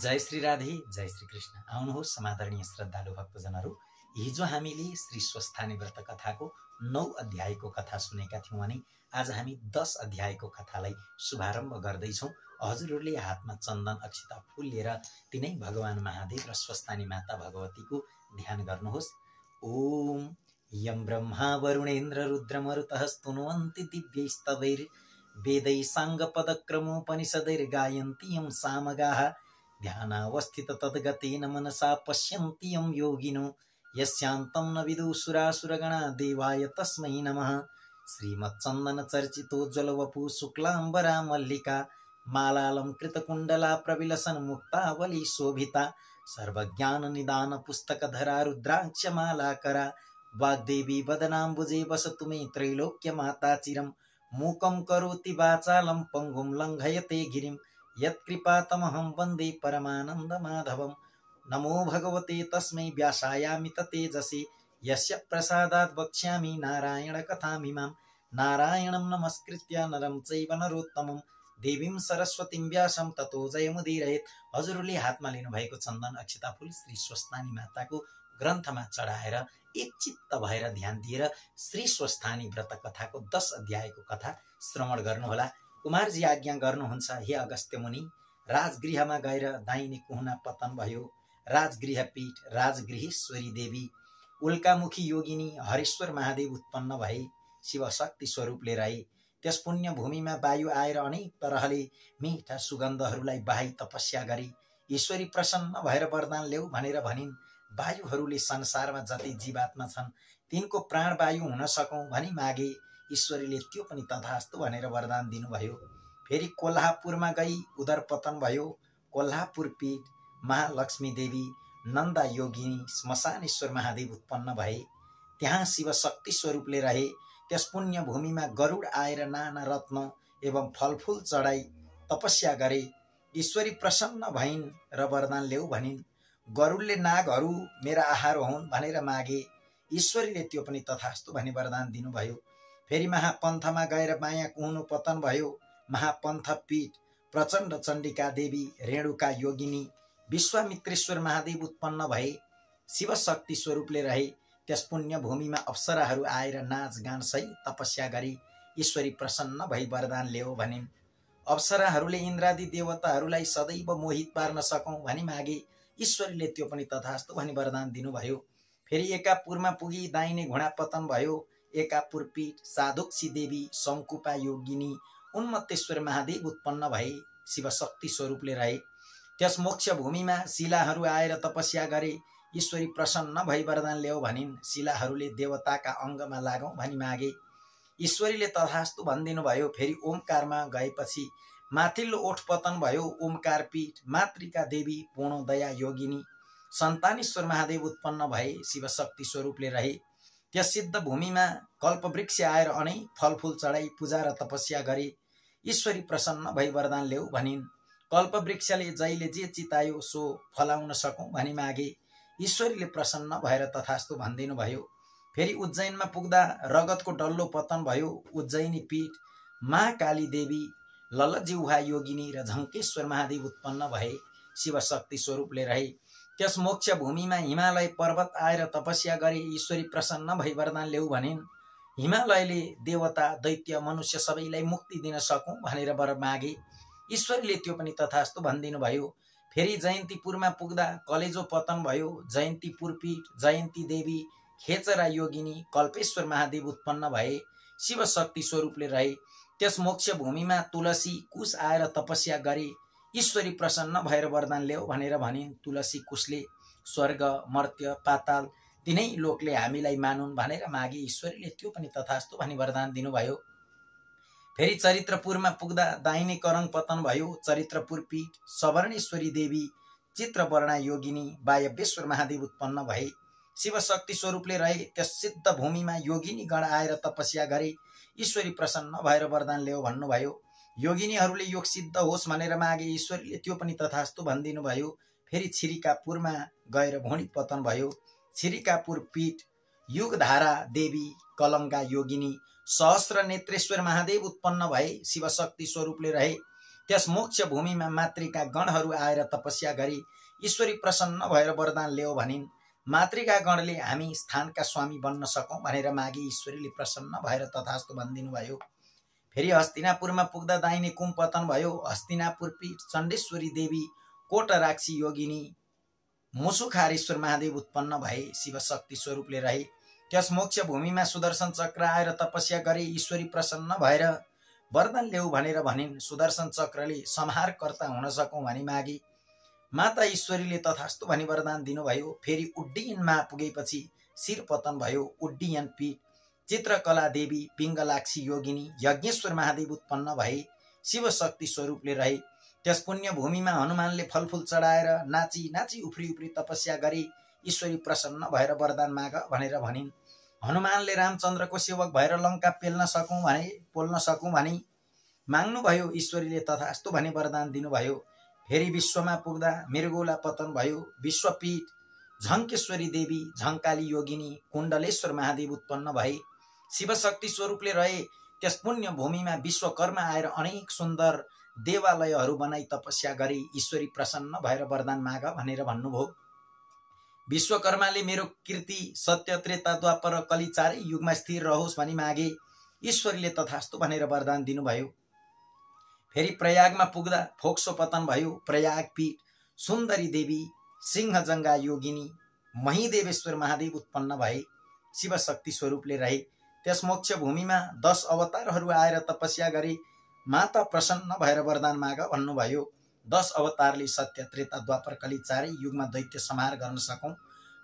जय श्री राधे, जय श्री कृष्ण। आउनुहोस् समादरणीय श्रद्धालु भक्तजनहरू, हिजो हामीले श्री स्वस्थानी व्रत कथाको 9 अध्यायको कथा सुनेका थियौँ भने आज हामी 10 अध्यायको कथालाई शुभारम्भ गर्दैछौँ। हजुरहरूले हातमा चन्दन अक्षता फूल लिएर तिनै भगवान महादेव र स्वस्थानी माता भगवतीको ध्यान गर्नुहोस्। ओम यम ब्रह्मा वरुणेन्द्र रुद्रमरुतः स्तुन्वन्ति दिव्यैस्तवैर् वेदैः साङ्गपदक्रमोपनिषदैर्गायन्ति यं सामगाः ध्यानावस्थित तद्गतेन मनसा पश्यन्ति यं योगिनो यस्यान्तं न विदुषुरासुरगणा देवाय तस्मै नमः। श्रीमच्चन्दन चर्चितोज्ज्वलवपु शुक्लाम्बरा मल्लिका मालालंकृतकुण्डला प्रविलसन मुक्तावली शोभिता सर्वज्ञान निदान पुस्तकधरा रुद्राक्षमालाकरा वाग्देवी वदनाम्बुजे वसतु मे त्रैलोक्य माता चिरं मूकं करोति वाचालं पंगुं लंघयते गिरिं यत्कृपातमहं वन्दे परमानंद माधवं। नमो भगवते तस्मै व्यासायामित तेजसे यस्य प्रसादात् वक्ष्यामि नारायण कथामिमां। नारायणं नमस्कृत्य नरं चैव नरोत्तमं देवीं सरस्वतीं व्यासं ततो जयमुदीरयेत्। हजुरहरूले हातमा लिनुभएको चन्दन अक्षता फूल श्री स्वस्थानी माताको ग्रन्थमा चढाएर एक चित्त भएर ध्यान दिएर श्री स्वस्थानी व्रत कथाको 10 अध्यायको कथा श्रवण गर्नुहोला। कुमारजी आज्ञा गर्नुहुन्छ, हे अगस्त्य मुनि, राजगृहमा गएर दाहिने कुहुना पतन भयो। राजगृह पीठ राजगृहेश्वरी देवी उल्कामुखी योगिनी हरेश्वर महादेव उत्पन्न भए। शिव शक्ति स्वरूपले रहे। त्यस पुण्य भूमिमा वायु आएर अनेक तरहले मिठा सुगन्धहरूलाई बाही तपस्या गरी ईश्वरी प्रसन्न भएर वरदान ल्याऊ भनेर भनिन्। वायुहरूले संसारमा जति जीवात्मा छन् तिनको प्राण वायु हुन सकौं भनी मागे। ईश्वरीले त्यो पनि तथास्तु भनेर वरदान दिनुभयो। फेरि कोल्हापुरमा गई उदर पतन भयो। कोल्हापुर पीठ महालक्ष्मी देवी नन्दा योगिनी श्मशानेश्वर महादेव उत्पन्न भए। त्यहाँ शिव शक्ति स्वरूपले रहे। त्यस पुण्य भूमिमा गरुड आएर नाना रत्न एवं फलफूल चढाई तपस्या गरे। ईश्वरी प्रसन्न भइन् र वरदान ल्याऊ भनिन्। गरुडले नागहरू मेरा आहार हुन् भनेर मागे। ईश्वरीले त्यो पनि तथास्तु भनी वरदान दिनुभयो। फेरि महापन्थमा गएर माया कुहुनु पतन भयो। महापन्थ पीठ प्रचण्ड चण्डिका देवी रेणुका योगिनी विश्वामित्रेश्वर महादेव उत्पन्न भए। शिव शक्ति स्वरूपले रहे। त्यस पुण्य भूमिमा अप्सराहरू आएर नाच गान सहित तपस्या गरी ईश्वरी प्रसन्न भई वरदान ल्याऊ भनिन्। अप्सराहरूले इन्द्रादि देवताहरूलाई सदैव मोहित पार्न सकौं भनी मागे। ईश्वरीले त्यो पनि तथास्तु भनी वरदान दिनुभयो। फेरि एकापुरमा पुगी दाहिने घुँडा पतन भयो। एकापुर पीठ साधुक्षी देवी शङ्कुपा योगिनी उन्मत्तेश्वर महादेव उत्पन्न भए। शिव शक्ति स्वरूपले रहे। त्यस मोक्ष भूमिमा शिलाहरू आएर तपस्या गरे। ईश्वरी प्रसन्न भई वरदान ल्याऊ भनिन्। शिलाहरूले देवताका अङ्गमा लागौं भनी मागे। ईश्वरीले तथास्तु भनिदिनु भयो। फेरि ओमकारमा गएपछि माथिल्लो ओठ पतन भयो। ओमकार पीठ मातृका देवी पूर्णोदया योगिनी सन्तानेश्वर महादेव उत्पन्न भए। शिव शक्ति स्वरूपले रहे। त्यस सिद्ध भूमिमा कल्पवृक्ष आएर अनेक फलफूल चढाई पूजा र तपस्या गरे। ईश्वरी प्रसन्न भई वरदान ल्याऊ भनिन्। कल्पवृक्षले जहिले जे चितायो सो फलाउन सकौं भनी मागे। ईश्वरीले प्रसन्न भएर तथास्तु भनिदिनु भयो। फेरि उज्जैनमा पुग्दा रगतको डल्लो पतन भयो। उज्जैनी पीठ महाकाली देवी ललजिह्वा योगिनी र झङ्केश्वर महादेव उत्पन्न भए। शिव शक्ति स्वरूपले रहे। त्यस मोक्ष भूमिमा हिमालय पर्वत आएर तपस्या गरे। ईश्वरी प्रसन्न भई वरदान ल्याऊ भनिन्। हिमालयले देवता दैत्य मनुष्य सबैलाई मुक्ति दिन सकौं भनेर वर मागे। ईश्वरीले त्यो पनि तथास्तु भनिदिनु भयो। फेरि जयन्तीपुरमा पुग्दा कलेजो पतन भयो। जयन्तीपुर पीठ जयन्ती देवी खेचरा योगिनी कल्पेश्वर महादेव उत्पन्न भए। शिव शक्ति स्वरूपले रहे। त्यस मोक्ष भूमिमा तुलसी कुश आएर तपस्या गरे। ईश्वरी प्रसन्न भएर वरदान ल्याऊ भनेर भनिन्। तुलसी कुशले स्वर्ग मर्त्य पाताल तिनै लोकले हामीलाई मानुन् भनेर मागे। ईश्वरीले त्यो पनि तथास्तु भनी वरदान दिनुभयो। फेरि चरित्रपुरमा पुग्दा दाहिने करङ पतन भयो। चरित्रपुर पीठ सवर्णेश्वरी देवी चित्रवर्णा योगिनी वायव्येश्वर महादेव उत्पन्न भए। शिव शक्ति स्वरूपले रहे। त्यस सिद्ध भूमिमा योगिनी गण आएर तपस्या गरे। ईश्वरी प्रसन्न भएर वरदान ल्याऊ भन्नुभयो। योगिनीहरूले योग सिद्ध होस् भनेर मागे। ईश्वरीले त्यो पनि तथास्तु भनिदिनु भयो। फेरि छिरिकापुरमा गएर भुँडी पतन भयो। छिरिकापुर पीठ युगधारा देवी कलङ्गा योगिनी सहस्र नेत्रेश्वर महादेव उत्पन्न भए। शिव शक्ति स्वरूपले रहे। त्यस मोक्ष भूमिमा मातृका गणहरू आएर तपस्या गरी ईश्वरी प्रसन्न भएर वरदान ल्याऊ भनिन्। मातृका गणले हामी स्थानका स्वामी बन्न सकौं भनेर मागी ईश्वरीले प्रसन्न भएर तथास्तु भनिदिनु भयो। फेरि हस्तिनापुरमा पुग्दा दाहिने कुम पतन भयो। हस्तिनापुर पीठ चण्डेश्वरी देवी कोटराक्षी योगिनी मुसुखारेश्वर महादेव उत्पन्न भए, शिव शक्ति स्वरूपले रहे। त्यस मोक्ष भूमिमा सुदर्शन चक्र आएर तपस्या गरे, ईश्वरी प्रसन्न भएर वरदान ल्याऊ भनेर भनिन्। सुदर्शन चक्रले संहारकर्ता हुन सकौं भनी मागी माता ईश्वरीले तथास्तु भनी वरदान दिनुभयो। फेरि उड्डीयनमा पुगेपछि शिर पतन भयो। उड्डीयन पीठ चित्रकला देवी पिङ्गलाक्षी योगिनी यज्ञेश्वर महादेव उत्पन्न भए, शिव शक्ति स्वरूपले रहे। त्यस पुण्य भूमिमा हनुमानले फलफुल चढाएर नाची नाची उफ्री उफ्री तपस्या गरी ईश्वरी प्रसन्न भएर वरदान माग भनेर भनिन्। हनुमानले रामचन्द्रको सेवक भएर लङ्का पोल्न सकौं भनी माग्नुभयो। ईश्वरीले तथास्तु भनी वरदान दिनुभयो। फेरि विश्वमा पुग्दा मृगौला पतन भयो। विश्वपीठ झङ्केश्वरी देवी झङ्काली योगिनी कुण्डलेश्वर महादेव उत्पन्न भए, शिव शक्ति स्वरूपले रहे। त्यस पुण्य भूमिमा विश्वकर्मा आएर अनेक सुन्दर देवालयहरू बनाई तपस्या गरी ईश्वरी प्रसन्न भएर वरदान माग भनेर भन्नुभयो। विश्वकर्माले मेरो कीर्ति सत्य त्रेता द्वापर कली चारै युगमा स्थिर रहोस् भनी मागे, ईश्वरीले तथास्तु भनेर वरदान दिनुभयो। फेरि प्रयागमा पुग्दा फोक्सो पतन भयो। प्रयाग पीठ सुन्दरी देवी सिंहजङ्गा योगिनी महिदेवेश्वर महादेव उत्पन्न भए, शिव शक्ति स्वरूपले रहे। त्यस मोक्ष भूमिमा 10 अवतारहरू आएर तपस्या गरी माता प्रसन्न भएर वरदान माग भन्नुभयो। 10 अवतारले सत्य त्रेता द्वापर कली चारै युगमा दैत्य संहार गर्न सकौं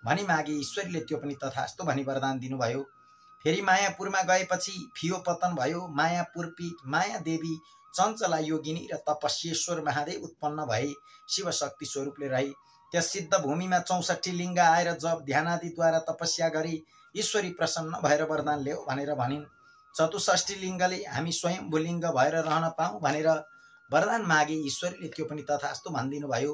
भनी मागे, ईश्वरीले त्यो पनि तथास्तु भनी वरदान दिनुभयो। फेरि मायापुरमा गएपछि फियो पतन भयो। मायापुर पीठ माया देवी चञ्चला योगिनी र तपस्येश्वर महादेव उत्पन्न भए, शिव शक्ति स्वरूपले रहे। त्यस सिद्ध भूमिमा 64 लिङ्ग आएर जप ध्यानादिद्वारा तपस्या गरी ईश्वरी प्रसन्न भएर वरदान ल्याऊ भनेर भनिन्। 64 लिङ्गले हामी स्वयं भूलिङ्ग भएर रहन पाऊँ भनेर वरदान मागे, ईश्वरीले त्यो पनि तथास्तु भनिदिनु भयो।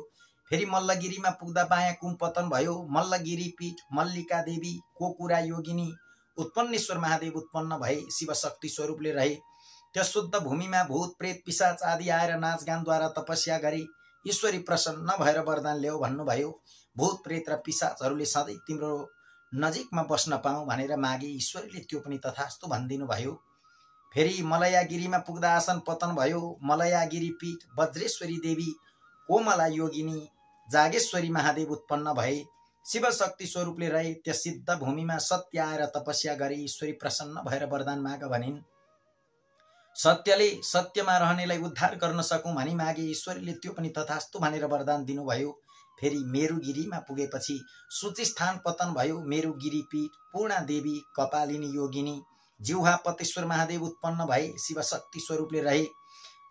फेरि मल्लगिरीमा पुग्दा बायाँ कुम पतन भयो। मल्लगिरी पीठ मल्लिका देवी कोकुरा योगिनी उत्पन्नेश्वर महादेव उत्पन्न भए, शिव शक्ति स्वरूपले रहे। त्यस शुद्ध भूमिमा भूत प्रेत पिशाच आदि आएर नाचगानद्वारा तपस्या गरी ईश्वरी प्रसन्न भएर वरदान ल्याऊ भन्नुभयो। भूत प्रेत र पिशाचहरूले सधैँ तिम्रो नजिकमा बस्न पाऊँ भनेर मागे, ईश्वरीले त्यो पनि तथास्तु भनिदिनु भयो। फेरि मलयागिरीमा पुग्दा आसन पतन भयो। मलयागिरी पीठ वज्रेश्वरी देवी कोमला योगिनी जागेश्वरी महादेव उत्पन्न भए, शिव शक्ति स्वरूपले रहे। त्यस सिद्ध भूमिमा सत्य आएर तपस्या गरी ईश्वरी प्रसन्न भएर वरदान माग भनिन्। सत्यले सत्यमा रहनेलाई उद्धार गर्न सकौं भनी मागे, ईश्वरीले त्यो पनि तथास्तु भनेर वरदान दिनुभयो। फेरि मेरुगिरीमा पुगेपछि सूचिस्थान पतन भयो। मेरुगिरी पीठ पूर्णा देवी कपालिनी योगिनी जिह्वापतेश्वर महादेव उत्पन्न भए, शिव शक्ति स्वरूपले रहे।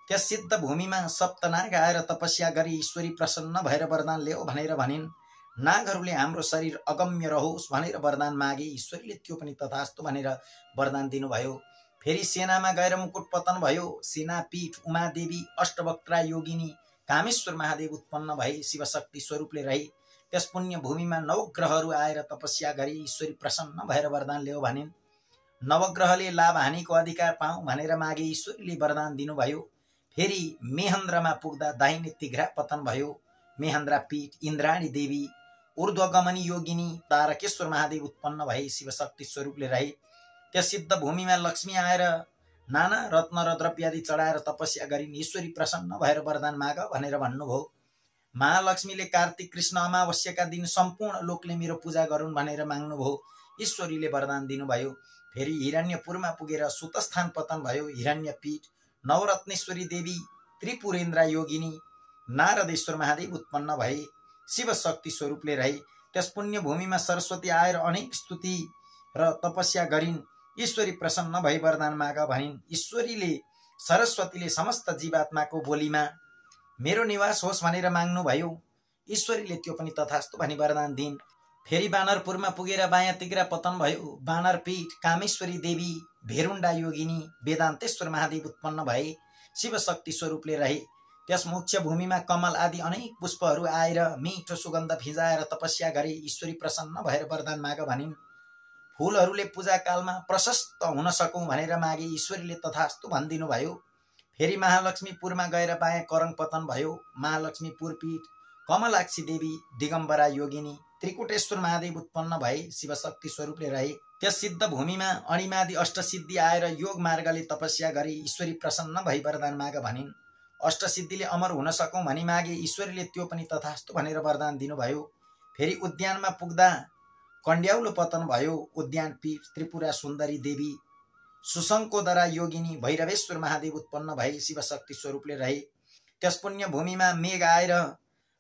त्यस सिद्ध भूमिमा सप्तनाग आएर तपस्या गरी ईश्वरी प्रसन्न भएर वरदान ल्याऊ भनेर भनिन्। नागहरूले हाम्रो शरीर अगम्य रहोस् भनेर वरदान मागे, ईश्वरीले त्यो पनि तथास्तु भनेर वरदान दिनुभयो। फेरि सेनामा गएर मुकुट पतन भयो। सेनापीठ उमादेवी अष्टवक्त्रा योगिनी कामेश्वर महादेव उत्पन्न भए, शिव शक्ति स्वरूपले रहे। त्यस पुण्य भूमिमा नवग्रहहरू आएर तपस्या गरी ईश्वरी प्रसन्न भएर वरदान ल्याऊ भनिन्। नवग्रहले लाभ हानिको अधिकार पाऊँ भनेर मागे, ईश्वरीले वरदान दिनुभयो। फेरि मेहन्द्रमा पुग्दा दाहिने तिघ्रा पतन भयो। मेहन्द्रा पीठ इन्द्राणी देवी ऊर्ध्वगमनी योगिनी तारकेश्वर महादेव उत्पन्न भए, शिव शक्ति स्वरूपले रहे। त्यस सिद्ध भूमिमा लक्ष्मी आएर नाना रत्न र द्रव्यादि चढाएर तपस्या गरिन्, ईश्वरी प्रसन्न भएर वरदान माग भनेर भन्नुभयो। महालक्ष्मीले कार्तिक कृष्ण अमावस्याका दिन सम्पूर्ण लोकले मेरो पूजा गरून् भनेर माग्नुभयो, ईश्वरीले वरदान दिनुभयो। फेरि हिरण्यपुरमा पुगेर सुतस्थान पतन भयो। हिरण्यपीठ नवरत्नेश्वरी देवी त्रिपुरेन्द्र योगिनी नारदेश्वर महादेव उत्पन्न भए, शिव शक्ति स्वरूपले रहे। त्यस पुण्य भूमिमा सरस्वती आएर अनेक स्तुति र तपस्या गरिन्, ईश्वरी प्रसन्न भई वरदान माग भनिन्। ईश्वरीले सरस्वतीले समस्त जीवात्माको बोलीमा मेरो निवास होस् भनेर माग्नुभयो, ईश्वरीले त्यो पनि तथास्तु भनी वरदान दिन्। फेरि बानरपुरमा पुगेर बायाँ तिघ्रा पतन भयो। बानरपीठ कामेश्वरी देवी भेरुण्डा योगिनी वेदान्तेश्वर महादेव उत्पन्न भए, शिव शक्ति स्वरूपले रहे। त्यस मोक्ष भूमिमा कमल आदि अनेक पुष्पहरू आएर मिठो सुगन्ध भिजाएर तपस्या गरे, ईश्वरी प्रसन्न भएर वरदान माग भनिन्। फूलहरूले पूजा कालमा प्रशस्त हुन सकौं भनेर मागे, ईश्वरीले तथास्तु भनिदिनु भयो। फेरि महालक्ष्मीपुरमा गएर पाएँ करङ पतन भयो। महालक्ष्मीपुर पीठ कमलाक्षी देवी दिगम्बरा योगिनी त्रिकुटेश्वर महादेव उत्पन्न भए शिवशक्ति स्वरूपले रहे। त्यस सिद्ध भूमिमा अणिमादि अष्टसिद्धि आएर योग मार्गले तपस्या गरी ईश्वरी प्रसन्न भई वरदान माग भनिन्। अष्टसिद्धिले अमर हुन सकौँ भनी मागे, ईश्वरीले त्यो पनि तथास्तु भनेर वरदान दिनुभयो। फेरि उद्यानमा पुग्दा कन्ड्याउलो पतन भयो। उद्यान पीठ त्रिपुरा सुन्दरी देवी सुशङ्कोदरा योगिनी भैरवेश्वर महादेव उत्पन्न भए शिवशक्ति स्वरूपले रहे। त्यस पुण्य भूमिमा मेघ आएर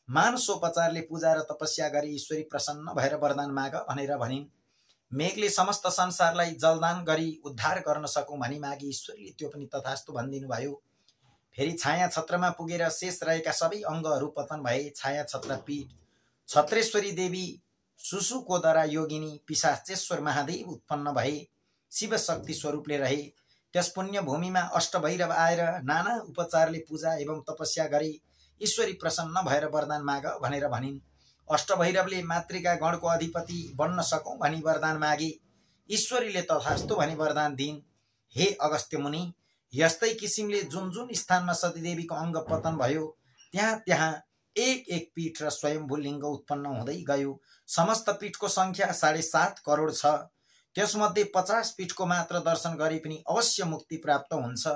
मानसोपचारले पूजा र तपस्या गरी ईश्वरी प्रसन्न भएर वरदान माग भनेर भनिन्। मेघले समस्त संसारलाई जलदान गरी उद्धार गर्न सकौँ भनी मागी, ईश्वरले त्यो पनि तथास्तु भनिदिनु भयो। फेरि छाया छत्रमा पुगेर शेष रहेका सबै अङ्गहरू पतन भए। छाया छत्र पीठ छत्रेश्वरी देवी सुसुकोदरा योगिनी पिशाचेश्वर महादेव उत्पन्न भए शिवशक्ति स्वरूपले रहे। त्यस पुण्य भूमिमा अष्टभैरव आएर नाना उपचारले पूजा एवं तपस्या गरी ईश्वरी प्रसन्न भएर वरदान माग भनेर भनिन्। अष्टभैरवले मातृका गणको अधिपति बन्न सकौँ भनी वरदान मागे, ईश्वरीले तथास्तु भनी वरदान दिइन्। हे अगस्त्य मुनि, यस्तै किसिमले जुन जुन स्थानमा सतीदेवीको अङ्ग पतन भयो त्यहाँ एक एक पीठ र स्वयम्भू लिङ्ग उत्पन्न हुँदै गयो। समस्त पीठको संख्या 7.5 करोड छ। त्यसमध्ये 50 पीठको मात्र दर्शन गरे पनि अवश्य मुक्ति प्राप्त हुन्छ।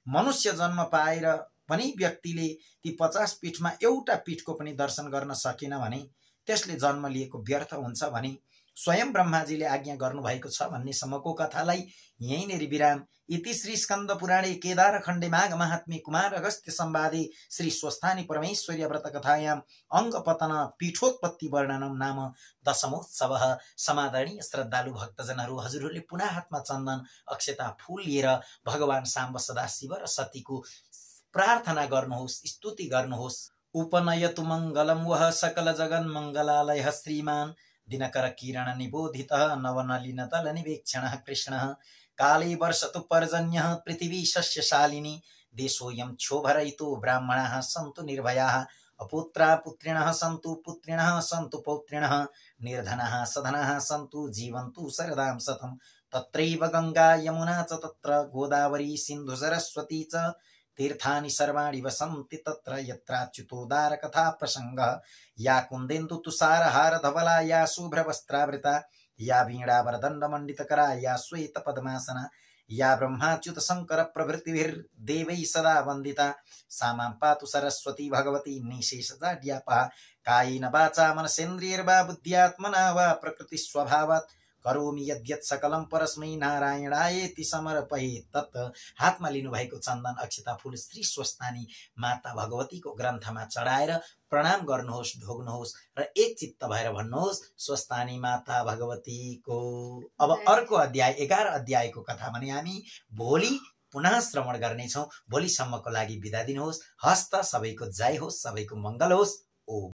मनुष्य जन्म पाएर पनि व्यक्तिले ती 50 पीठमा एउटा पीठको पनि दर्शन गर्न सकेन भने त्यसले जन्म लिएको व्यर्थ हुन्छ भनी स्वयं ब्रह्माजीले आज्ञा गर्नुभएको छ भन्ने सम्मको कथालाई यहीँनेरि विराम। इति श्री स्कन्द पुराणे केदार खण्डे माघ महात्म्ये कुमार अगस्त्य संवादे श्री स्वस्थानी परमेश्वर्य व्रत कथायां अंग पतन पीठोत्पत्ति वर्णनम नाम दशमोत्सवः। समादरणीय श्रद्धालु भक्तजनहरू, हजुरहरूले पुनः हातमा चन्दन अक्षता फूल लिएर भगवान साम्ब सदाशिव र सतीको प्रार्थना गर्नुहोस्, स्तुति गर्नुहोस्। उपनयतु मङ्गलम वह सकल जगन मङ्गलालयः श्रीमान दिनकर किरण निबोधितः नवनलिन तल निवेक्षणः कृष्णः। काले वर्षतु पर्जन्यः पृथिवी शस्यशालिनी देशोऽयं क्षोभरहितो ब्राह्मणाः सन्तु निर्भयाः। अपुत्रा पुत्रिणः सन्तु पुत्रिणः सन्तु पौत्रिणः निर्धनाः सधनाः सन्तु जीवन्तु शरदां शतम्। तत्रैव गंगा यमुना च तत्र गोदावरी सिन्धु सरस्वती च तीर्थानि सर्वाणि वसन्ति तत्र यत्राच्युतोदार कथा प्रसंगः। या कुन्देन्दु तुषारहार धवला या शुभ्रवस्त्रावृता या वीणावरदण्डमण्डितकरा या श्वेत पद्मासना या ब्रह्माच्युत शंकर प्रभृतिभिर्देवैः सदा वन्दिता सा मां पातु सरस्वती भगवती निशेषजाड्यापहा। कायेन वाचा मनसेन्द्रियैर्वा बुद्ध्यात्मना वा प्रकृति स्वभावात् करोमि यद्यत् सकलम परस्मै नारायणायेति समर्पयेत् तत्। हातमा लिनुभएको चन्दन अक्षता फूल श्री स्वस्थानी माता भगवतीको ग्रन्थमा चढाएर प्रणाम गर्नुहोस्, ढोग्नुहोस् र एक चित्त भएर भन्नुहोस् स्वस्थानी माता भगवतीको। अब अर्को अध्याय 11 अध्यायको कथा भने हामी भोलि पुनः श्रवण गर्नेछौँ। भोलिसम्मको लागि बिदा दिनुहोस्। हस्त सबैको जय होस्, सबैको मङ्गल होस्। ओम।